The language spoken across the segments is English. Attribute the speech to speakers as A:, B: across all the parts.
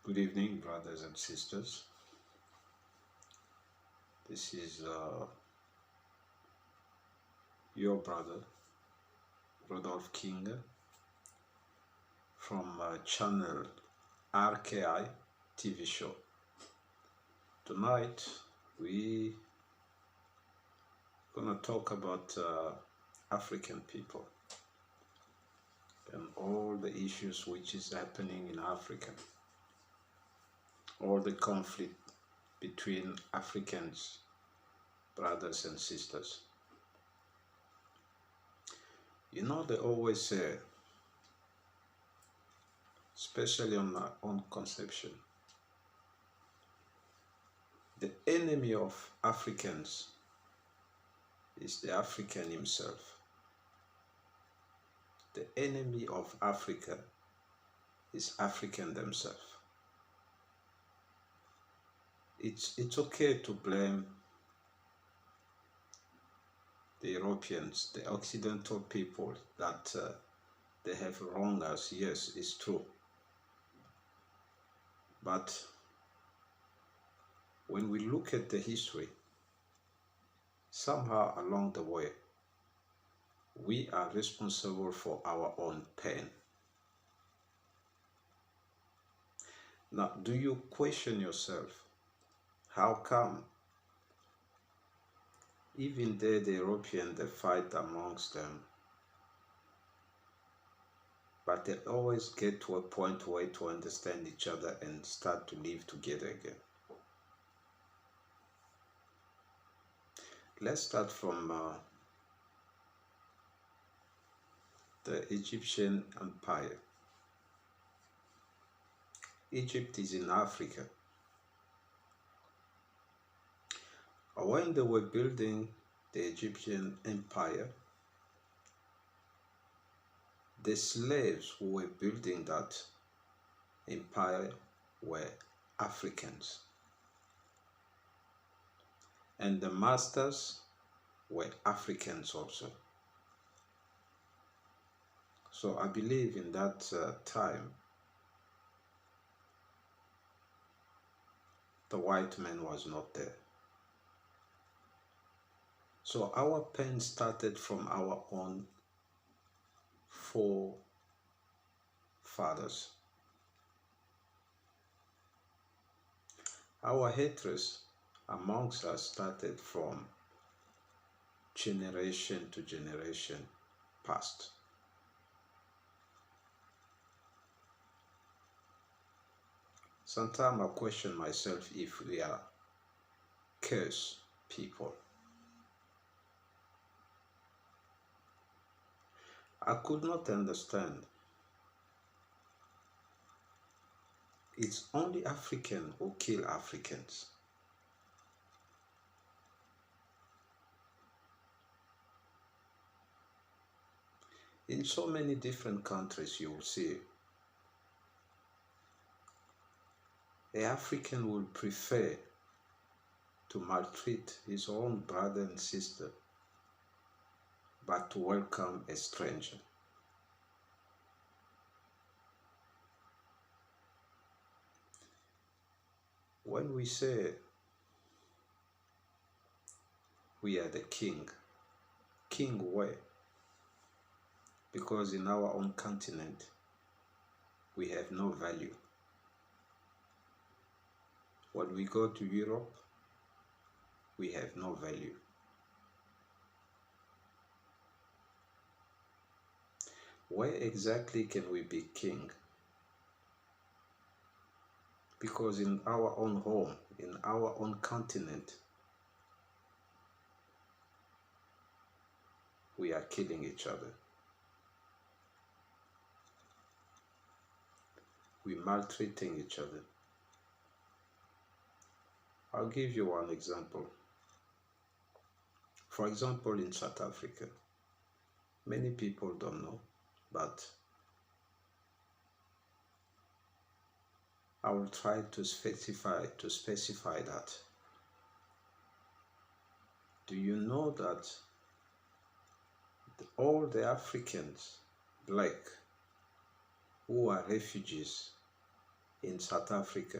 A: Good evening, brothers and sisters. This is your brother, Rodolph King, from channel R.K.I. TV show. Tonight, we gonna talk about African people and all the issues which is happening in Africa, all the conflict between Africans, brothers and sisters. You know, they always say, especially on conception, the enemy of Africans is the African himself. The enemy of Africa is African themselves. It's okay to blame the Europeans, the Occidental people, that they have wronged us. Yes, it's true. But when we look at the history, somehow along the way, we are responsible for our own pain. Now, do you question yourself? How come? Even though the Europeans, they fight amongst them, but they always get to a point where to understand each other and start to live together again. Let's start from the Egyptian Empire. Egypt is in Africa. When they were building the Egyptian Empire, the slaves who were building that empire were Africans. And the masters were Africans also. So I believe in that time, the white man was not there. So our pain started from our own forefathers. Our hatred amongst us started from generation to generation past. Sometimes I question myself if we are cursed people. I could not understand. It's only African who kill Africans. In so many different countries, you will see the African will prefer to maltreat his own brother and sister, but to welcome a stranger. When we say we are the king where? Because in our own continent, we have no value. When we go to Europe, we have no value. Where exactly can we be king? Because in our own home, in our own continent, we are killing each other. We're maltreating each other. I'll give you one example. For example, in South Africa, many people don't know, but I will try to specify that. Do you know that all the Africans, black, who are refugees in South Africa.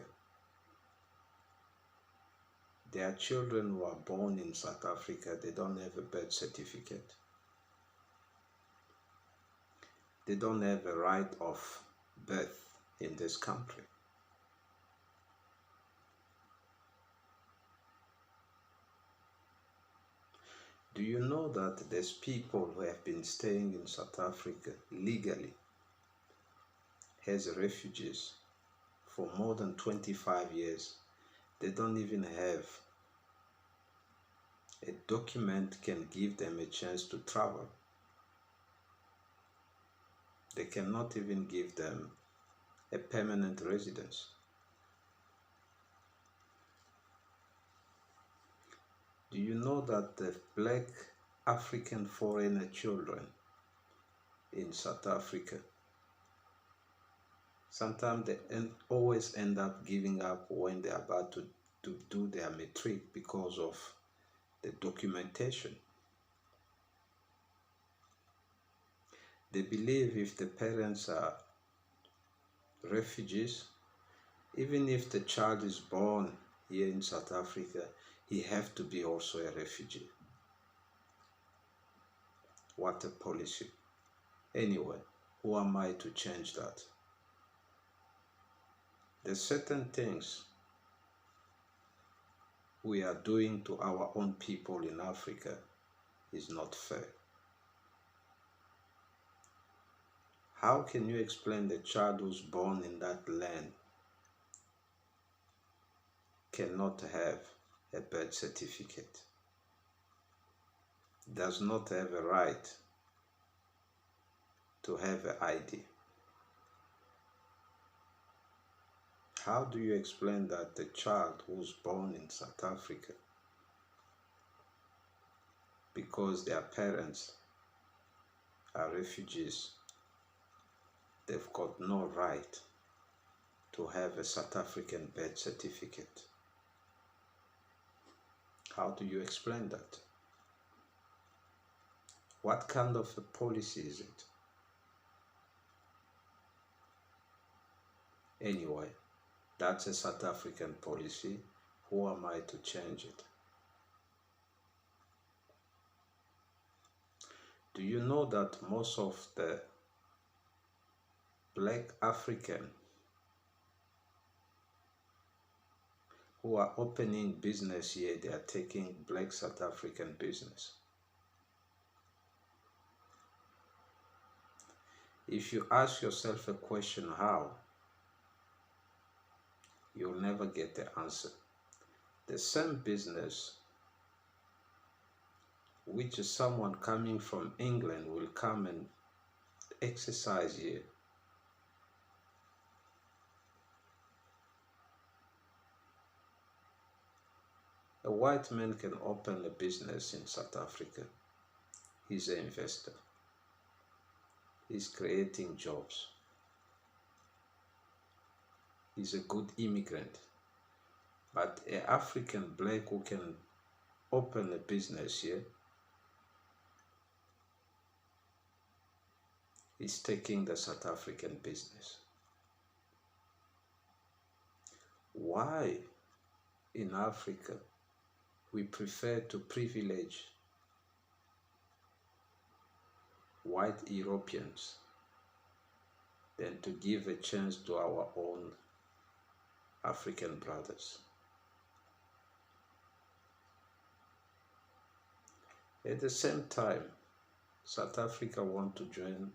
A: There are children who are born in South Africa, they don't have a birth certificate. They don't have a right of birth in this country. Do you know that there's people who have been staying in South Africa legally as refugees for more than 25 years? They don't even have a document can give them a chance to travel. They cannot even give them a permanent residence. Do you know that the black African foreigner children in South Africa, sometimes they always end up giving up when they're about to do their matric because of the documentation. They believe if the parents are refugees, even if the child is born here in South Africa, he have to be also a refugee. What a policy. Anyway, who am I to change that? There's certain things we are doing to our own people in Africa is not fair. How can you explain the child who's born in that land cannot have a birth certificate, does not have a right to have an ID? How do you explain that the child who's born in South Africa, because their parents are refugees, they've got no right to have a South African birth certificate? How do you explain that? What kind of a policy is it? Anyway, that's a South African policy. Who am I to change it? Do you know that most of the black African who are opening business here, they are taking black South African business? If you ask yourself a question, how, you'll never get the answer. The same business which is someone coming from England will come and exercise here. A white man can open a business in South Africa. He's an investor. He's creating jobs. He's a good immigrant. But an African black who can open a business here is taking the South African business. Why in Africa we prefer to privilege white Europeans than to give a chance to our own African brothers? At the same time, South Africa want to join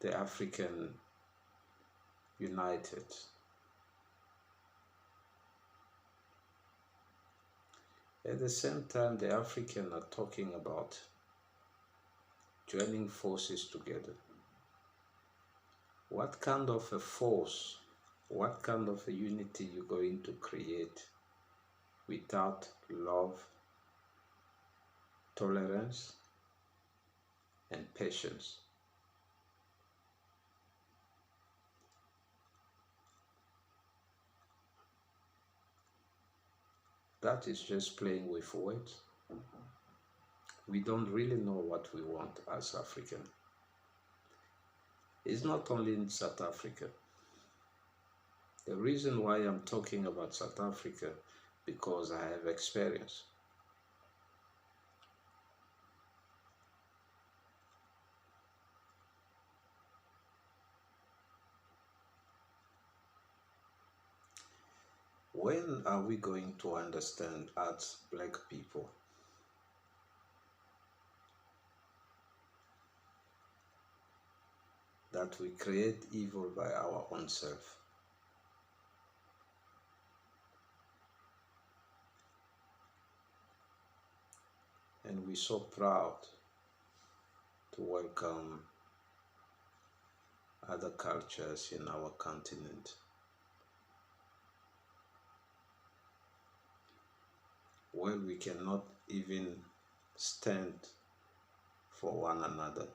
A: the African United. At the same time, the African are talking about joining forces together. What kind of a force, what kind of a unity you're going to create without love, tolerance, and patience? That is just playing with words. We don't really know what we want as African. It's not only in South Africa. The reason why I'm talking about South Africa, because I have experience. When are we going to understand as black people that we create evil by our own self? And we're so proud to welcome other cultures in our continent. Well, we cannot even stand for one another.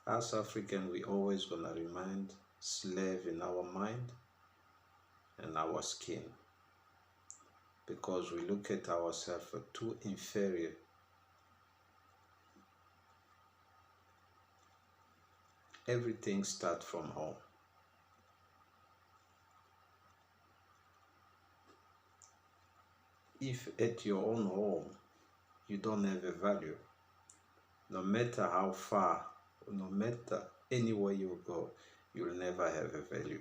A: As African, we always gonna remind slave in our mind and our skin, because we look at ourselves as too inferior. Everything starts from home. If at your own home you don't have a value, no matter how far, no matter anywhere you go, you'll never have a value.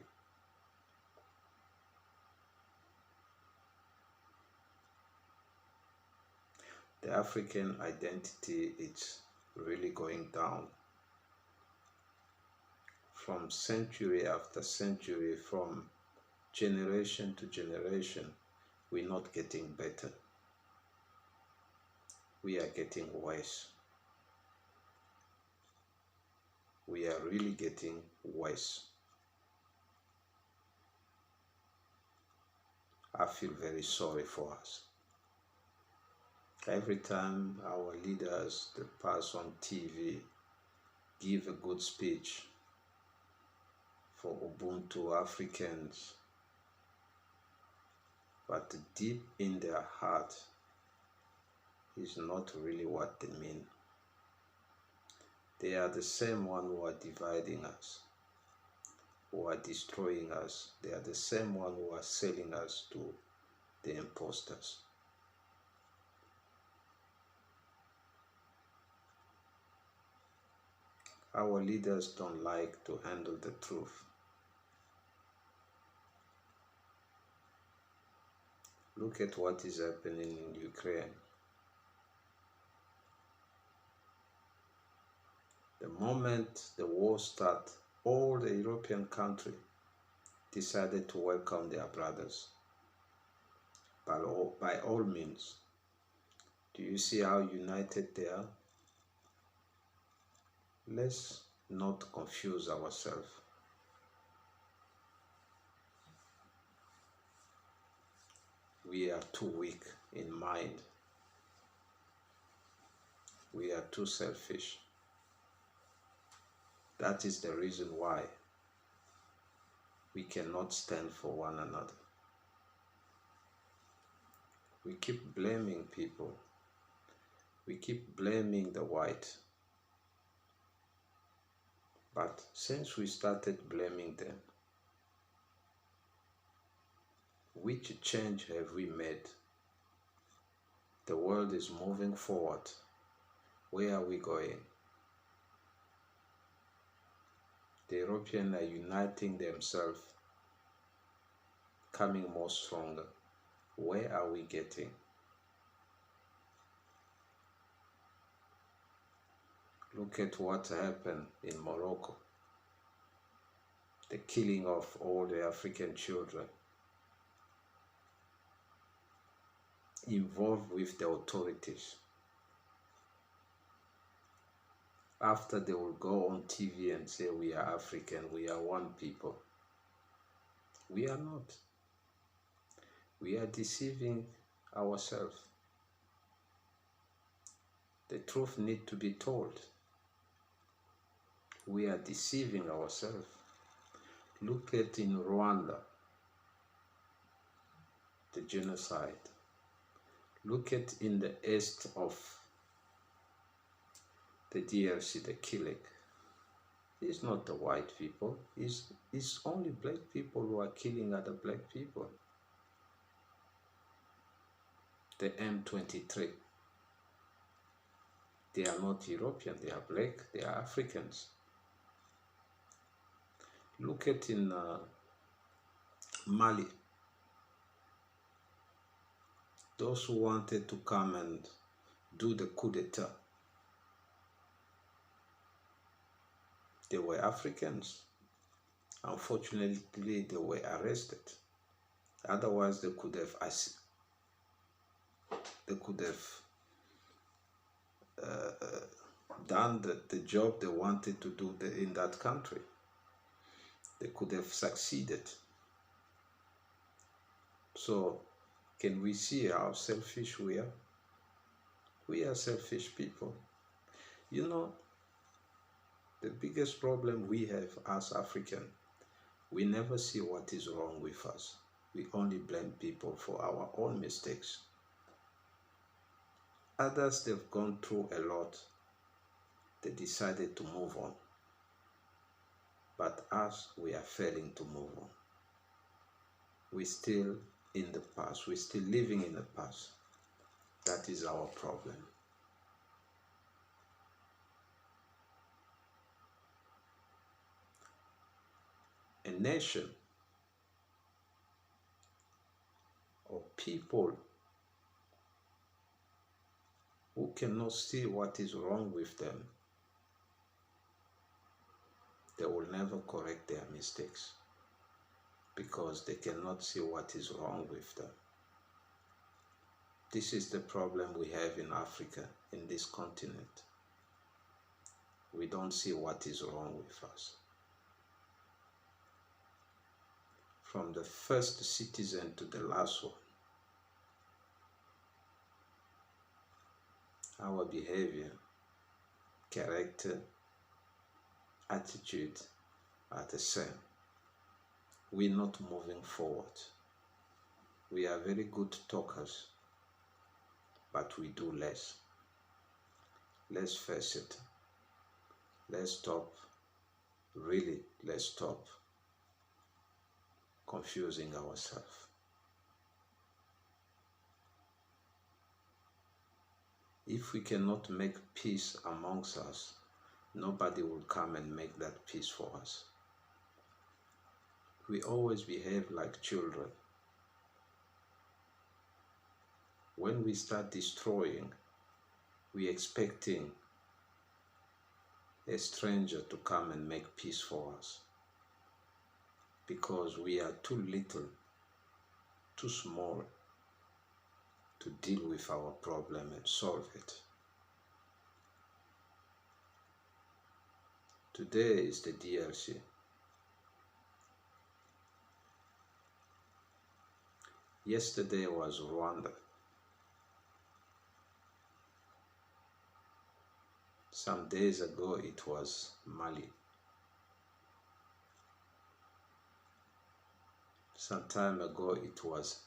A: The African identity is really going down. From century after century, from generation to generation, we're not getting better. We are getting worse. We are really getting worse. I feel very sorry for us. Every time our leaders that pass on TV give a good speech for Ubuntu Africans, but deep in their heart is not really what they mean. They are the same one who are dividing us, who are destroying us. They are the same one who are selling us to the imposters. Our leaders don't like to handle the truth. Look at what is happening in Ukraine. The moment the war started, all the European countries decided to welcome their brothers. By all means. Do you see how united they are? Let's not confuse ourselves. We are too weak in mind. We are too selfish. That is the reason why we cannot stand for one another. We keep blaming people. We keep blaming the white. But since we started blaming them, which change have we made? The world is moving forward. Where are we going? The Europeans are uniting themselves, coming more stronger. Where are we getting? Look at what happened in Morocco. The killing of all the African children involved with the authorities. After they will go on TV and say we are African, we are one people. We are not. We are deceiving ourselves. The truth needs to be told. We are deceiving ourselves. Look at in Rwanda, the genocide. Look at in the east of the DRC, the killing. It's not the white people. It's only black people who are killing other black people. The M23. They are not European, they are black, they are Africans. Look at in Mali, those who wanted to come and do the coup d'etat, they were Africans. Unfortunately, they were arrested. Otherwise, they could have done the job they wanted to do in that country. They could have succeeded. So, can we see how selfish we are? We are selfish people. You know, the biggest problem we have as Africans, we never see what is wrong with us. We only blame people for our own mistakes. Others, they've gone through a lot. They decided to move on. But us, we are failing to move on. We're still in the past. We're still living in the past. That is our problem. A nation or people who cannot see what is wrong with them, they will never correct their mistakes because they cannot see what is wrong with them. This is the problem we have in Africa, in this continent. We don't see what is wrong with us. From the first citizen to the last one, our behavior, character, attitude are the same. We're not moving forward. We are very good talkers, but we do less. Let's face it. Let's stop confusing ourselves. If we cannot make peace amongst us, nobody will come and make that peace for us. We always behave like children. When we start destroying, we're expecting a stranger to come and make peace for us because we are too little, too small to deal with our problem and solve it. Today is the DRC. Yesterday was Rwanda. Some days ago it was Mali. Some time ago it was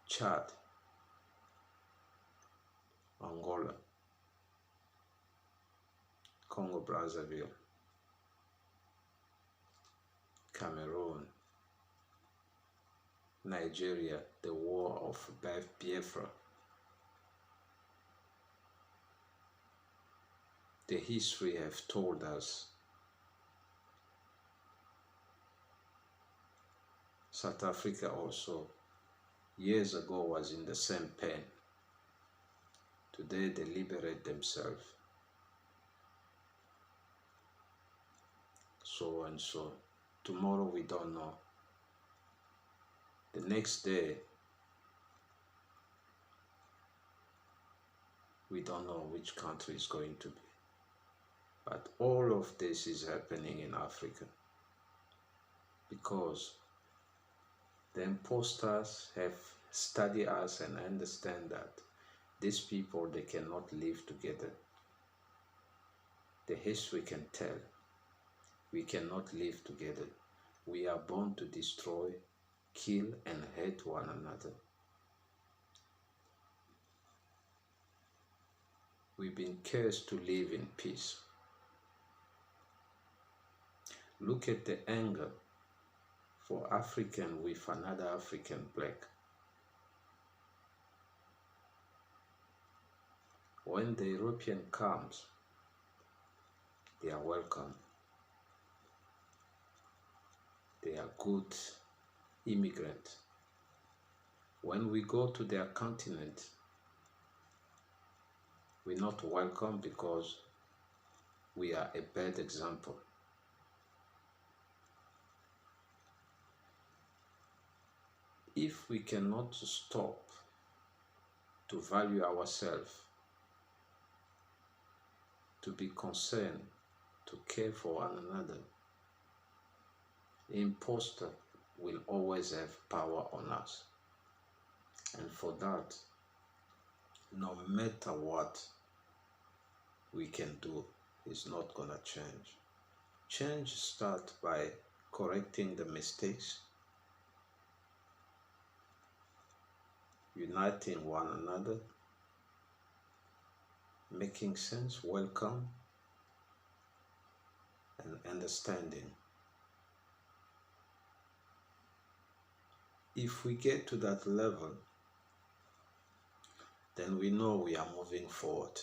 A: Chad, Angola, Congo Brazzaville, Cameroon, Nigeria, the war of Biafra. The history have told us South Africa also years ago was in the same pain. Today they liberate themselves. So and so. Tomorrow we don't know. The next day we don't know which country is going to be. But all of this is happening in Africa because the imposters have studied us and understand that these people, they cannot live together. The history can tell. We cannot live together. We are born to destroy, kill, and hate one another. We've been cursed to live in peace. Look at the anger for African with another African black. When the European comes, they are welcome. They are good immigrants. When we go to their continent, we're not welcome because we are a bad example. If we cannot stop to value ourselves, to be concerned, to care for one another, the imposter will always have power on us. And for that, no matter what we can do, it's not gonna change. Change starts by correcting the mistakes, uniting one another, making sense, welcome, and understanding. If we get to that level, then we know we are moving forward.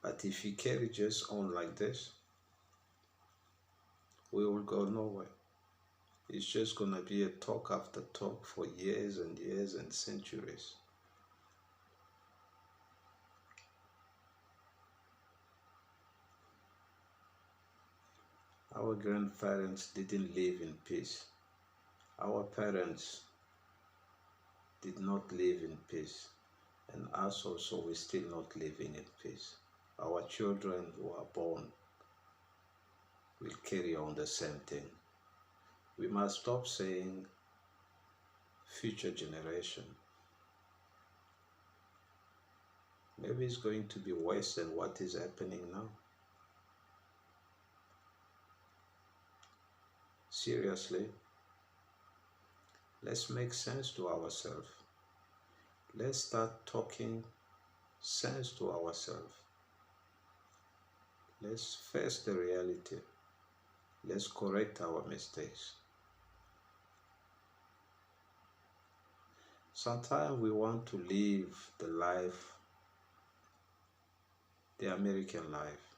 A: But if we carry just on like this, we will go nowhere. It's just gonna be a talk after talk for years and years and centuries. Our grandparents didn't live in peace. Our parents did not live in peace. And us also, we're still not living in peace. Our children who are born will carry on the same thing. We must stop saying future generation. Maybe it's going to be worse than what is happening now. Seriously, let's make sense to ourselves. Let's start talking sense to ourselves. Let's face the reality. Let's correct our mistakes. Sometimes we want to live the life, the American life,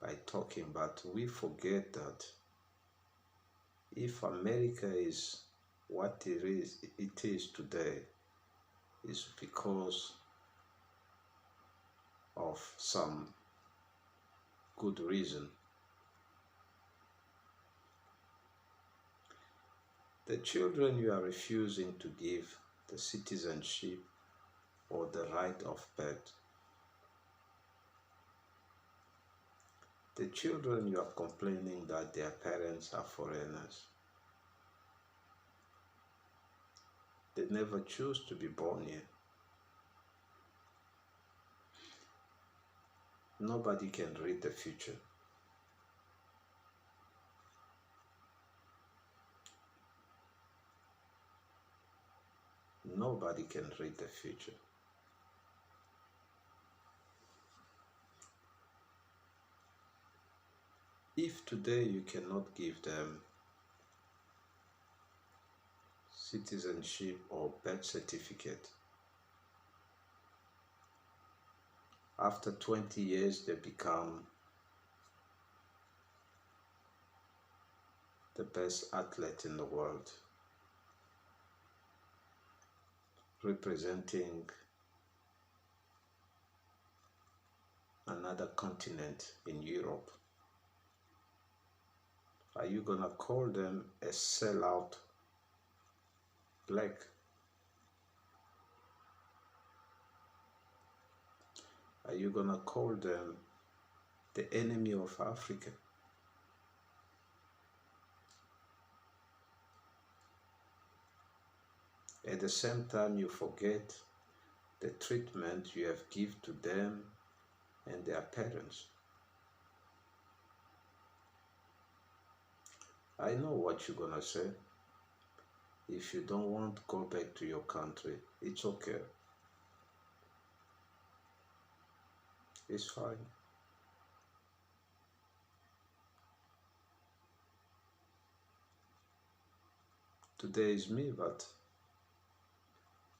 A: by talking, but we forget that if America is what it is today, is because of some good reason. The children you are refusing to give the citizenship or the right of birth, the children you are complaining that their parents are foreigners, they never choose to be born here. Nobody can read the future. Nobody can read the future. If today you cannot give them citizenship or birth certificate, after 20 years they become the best athlete in the world, representing another continent in Europe. Are you gonna call them a sellout black? Are you gonna call them the enemy of Africa? At the same time, you forget the treatment you have given to them and their parents. I know what you're gonna say. If you don't want to go back to your country, it's okay. It's fine. Today is me, but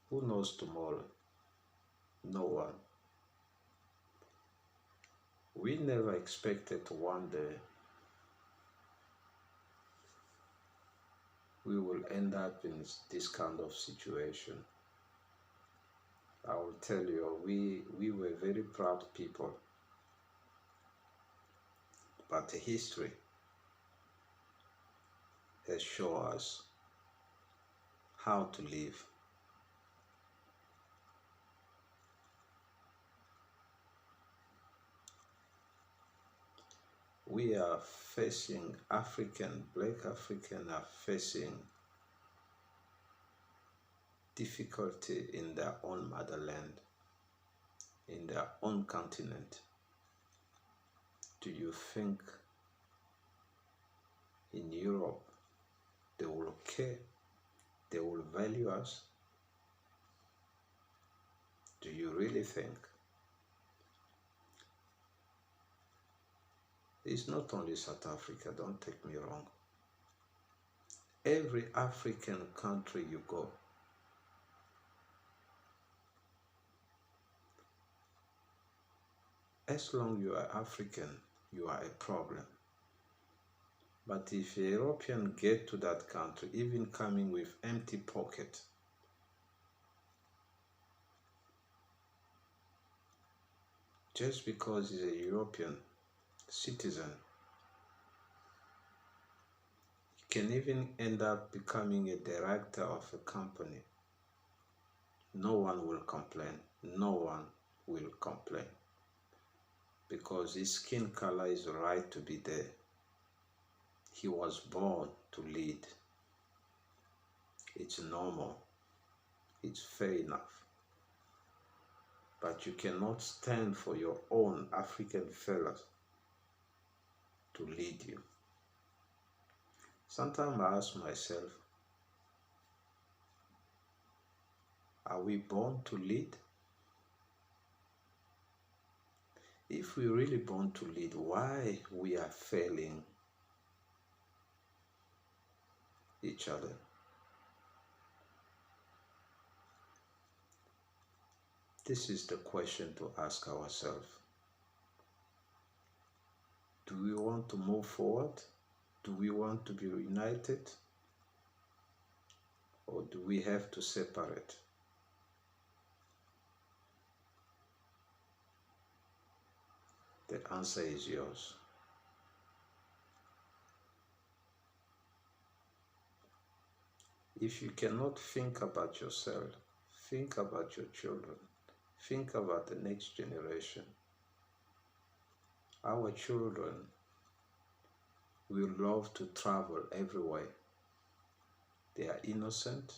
A: who knows tomorrow? No one. We never expected one day we will end up in this kind of situation. I will tell you, we were very proud people, but history has shown us how to live. We are facing black African are facing difficulty in their own motherland, in their own continent. Do you think in Europe they will care? They will value us? Do you really think? It's not only South Africa, don't take me wrong. Every African country you go, as long as you are African, you are a problem. But if a European get to that country, even coming with empty pocket, just because he's a European citizen, he can even end up becoming a director of a company. No one will complain. No one will complain. Because his skin color is right to be there. He was born to lead. It's normal. It's fair enough. But you cannot stand for your own African fellows to lead you. Sometimes I ask myself, are we born to lead? If we really born to lead, why we are failing each other? This is the question to ask ourselves. Do we want to move forward? Do we want to be united? Or do we have to separate? The answer is yours. If you cannot think about yourself, think about your children. Think about the next generation. Our children will love to travel everywhere. They are innocent.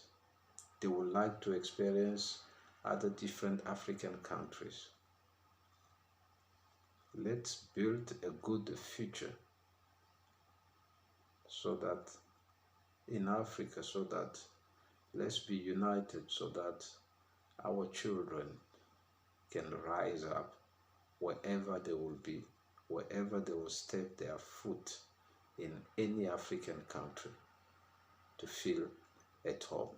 A: They would like to experience other different African countries. Let's build a good future so that in Africa, so that let's be united so that our children can rise up wherever they will be, wherever they will step their foot in any African country, to feel at home.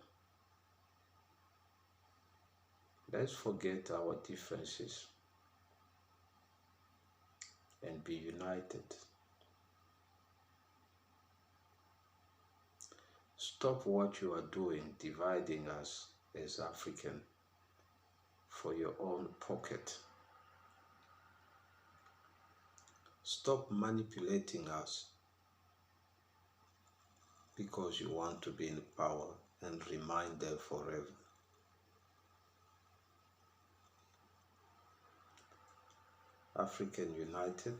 A: Let's forget our differences and be united. Stop what you are doing, dividing us as African for your own pocket. Stop manipulating us because you want to be in power and remain there forever. African United.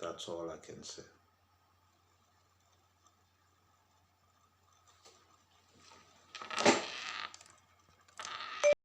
A: That's all I can say.